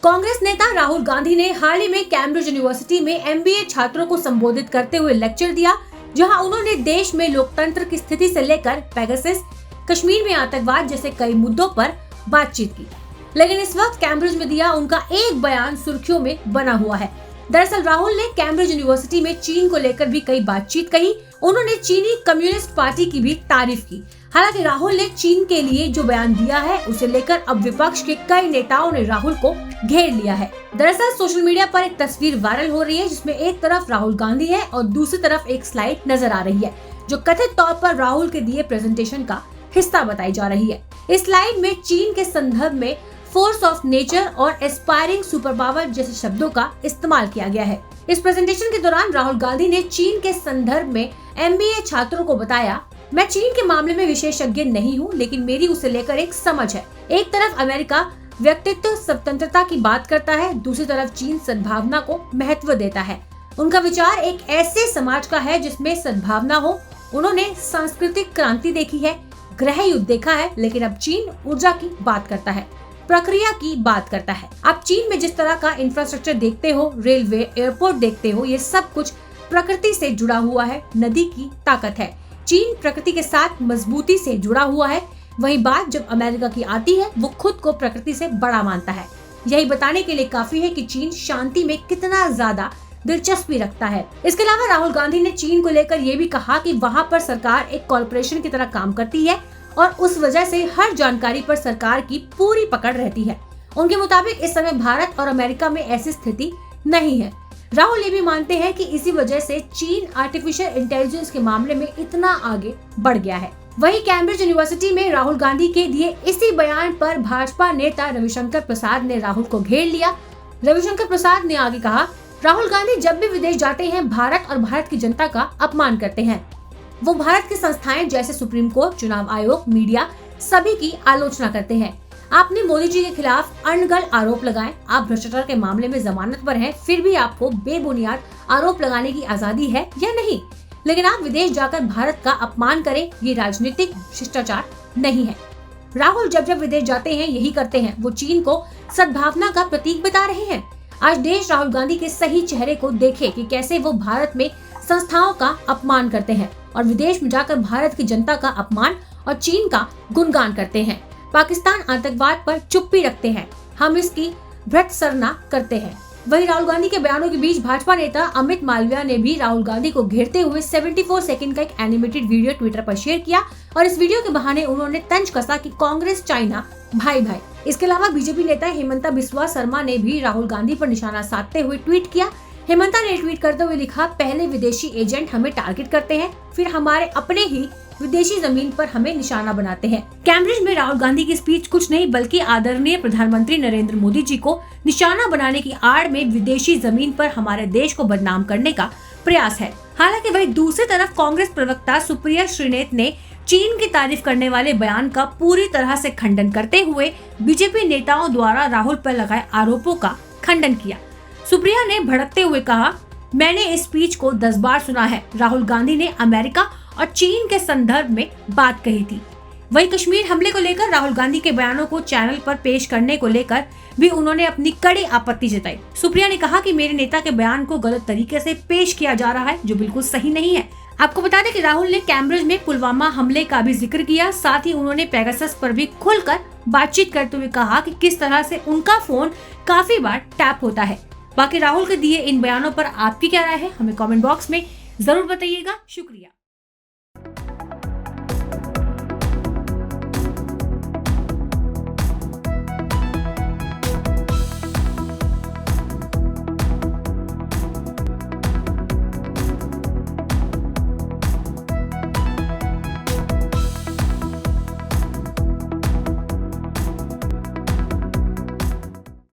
कांग्रेस नेता राहुल गांधी ने हाल ही में कैम्ब्रिज यूनिवर्सिटी में MBA छात्रों को संबोधित करते हुए लेक्चर दिया, जहां उन्होंने देश में लोकतंत्र की स्थिति से लेकर पेगासस, कश्मीर में आतंकवाद जैसे कई मुद्दों पर बातचीत की। लेकिन इस वक्त कैम्ब्रिज में दिया उनका एक बयान सुर्खियों में बना हुआ है। दरअसल राहुल ने कैम्ब्रिज यूनिवर्सिटी में चीन को लेकर भी कई बातचीत कही। उन्होंने चीनी कम्युनिस्ट पार्टी की भी तारीफ की। हालांकि राहुल ने चीन के लिए जो बयान दिया है उसे लेकर अब विपक्ष के कई नेताओं ने राहुल को घेर लिया है। दरअसल सोशल मीडिया पर एक तस्वीर वायरल हो रही है, जिसमें एक तरफ राहुल गांधी है और दूसरी तरफ एक स्लाइड नजर आ रही है, जो कथित तौर पर राहुल के दिए प्रेजेंटेशन का हिस्सा बताई जा रही है। इस स्लाइड में चीन के संदर्भ में फोर्स ऑफ नेचर और एस्पायरिंग सुपर पावर जैसे शब्दों का इस्तेमाल किया गया है। इस प्रेजेंटेशन के दौरान राहुल गांधी ने चीन के संदर्भ में MBA छात्रों को बताया, मैं चीन के मामले में विशेषज्ञ नहीं हूँ, लेकिन मेरी उसे लेकर एक समझ है। एक तरफ अमेरिका व्यक्तित्व स्वतंत्रता की बात करता है, दूसरी तरफ चीन सद्भावना को महत्व देता है। उनका विचार एक ऐसे समाज का है जिसमें सद्भावना हो। उन्होंने सांस्कृतिक क्रांति देखी है, गृह युद्ध देखा है, लेकिन अब चीन ऊर्जा की बात करता है, प्रक्रिया की बात करता है। आप चीन में जिस तरह का इंफ्रास्ट्रक्चर देखते हो, रेलवे, एयरपोर्ट देखते हो, ये सब कुछ प्रकृति से जुड़ा हुआ है, नदी की ताकत है। चीन प्रकृति के साथ मजबूती से जुड़ा हुआ है। वही बात जब अमेरिका की आती है, वो खुद को प्रकृति से बड़ा मानता है। यही बताने के लिए काफी है कि चीन शांति में कितना ज्यादा दिलचस्पी रखता है। इसके अलावा राहुल गांधी ने चीन को लेकर ये भी कहा कि वहाँ पर सरकार एक कॉर्पोरेशन की तरह काम करती है और उस वजह से हर जानकारी पर सरकार की पूरी पकड़ रहती है। उनके मुताबिक इस समय भारत और अमेरिका में ऐसी स्थिति नहीं है। राहुल ये भी मानते हैं कि इसी वजह से चीन आर्टिफिशियल इंटेलिजेंस के मामले में इतना आगे बढ़ गया है। वहीं कैम्ब्रिज यूनिवर्सिटी में राहुल गांधी के दिए इसी बयान पर भाजपा नेता रविशंकर प्रसाद ने राहुल को घेर लिया। रविशंकर प्रसाद ने आगे कहा, राहुल गांधी जब भी विदेश जाते हैं भारत और भारत की जनता का अपमान करते हैं। वो भारत की संस्थाएं जैसे सुप्रीम कोर्ट, चुनाव आयोग, मीडिया सभी की आलोचना करते हैं। आपने मोदी जी के खिलाफ अनगढ़ आरोप लगाए। आप भ्रष्टाचार के मामले में जमानत पर हैं, फिर भी आपको बेबुनियाद आरोप लगाने की आजादी है या नहीं? लेकिन आप विदेश जाकर भारत का अपमान करें, ये राजनीतिक शिष्टाचार नहीं है। राहुल जब जब विदेश जाते हैं यही करते हैं। वो चीन को सद्भावना का प्रतीक बता रहे हैं। आज देश राहुल गांधी के सही चेहरे को देखे कि कैसे वो भारत में संस्थाओं का अपमान करते हैं और विदेश में जाकर भारत की जनता का अपमान और चीन का गुणगान करते हैं। पाकिस्तान आतंकवाद पर चुप्पी रखते हैं, हम इसकी भर्त्सना करते हैं। वहीं राहुल गांधी के बयानों के बीच भाजपा नेता अमित मालविया ने भी राहुल गांधी को घेरते हुए 74 सेकंड का एक एनिमेटेड वीडियो ट्विटर पर शेयर किया और इस वीडियो के बहाने उन्होंने तंज कसा कि कांग्रेस चाइना भाई भाई। इसके अलावा बीजेपी नेता हेमंता बिस्वा शर्मा ने भी राहुल गांधी पर निशाना साधते हुए ट्वीट किया। हेमंता ने ट्वीट करते हुए लिखा, पहले विदेशी एजेंट हमें टारगेट करते हैं, फिर हमारे अपने ही विदेशी जमीन पर हमें निशाना बनाते हैं। कैम्ब्रिज में राहुल गांधी की स्पीच कुछ नहीं बल्कि आदरणीय प्रधानमंत्री नरेंद्र मोदी जी को निशाना बनाने की आड़ में विदेशी जमीन पर हमारे देश को बदनाम करने का प्रयास है। हालांकि वही दूसरी तरफ कांग्रेस प्रवक्ता सुप्रिया श्रीनेत ने चीन की तारीफ करने वाले बयान का पूरी तरह से खंडन करते हुए बीजेपी नेताओं द्वारा राहुल पर लगाए आरोपों का खंडन किया। सुप्रिया ने भड़कते हुए कहा, मैंने इस स्पीच को 10 बार सुना है। राहुल गांधी ने अमेरिका और चीन के संदर्भ में बात कही थी। वहीं कश्मीर हमले को लेकर राहुल गांधी के बयानों को चैनल पर पेश करने को लेकर भी उन्होंने अपनी कड़ी आपत्ति जताई। सुप्रिया ने कहा कि मेरे नेता के बयान को गलत तरीके से पेश किया जा रहा है, जो बिल्कुल सही नहीं है। आपको बता दें कि राहुल ने कैम्ब्रिज में पुलवामा हमले का भी जिक्र किया। साथ ही उन्होंने पेगासस पर भी खुलकर बातचीत करते हुए कहा कि किस तरह से उनका फोन काफी बार टैप होता है। बाकी राहुल के दिए इन बयानों पर आपकी क्या राय है, हमें कमेंट बॉक्स में जरूर बताइएगा। शुक्रिया।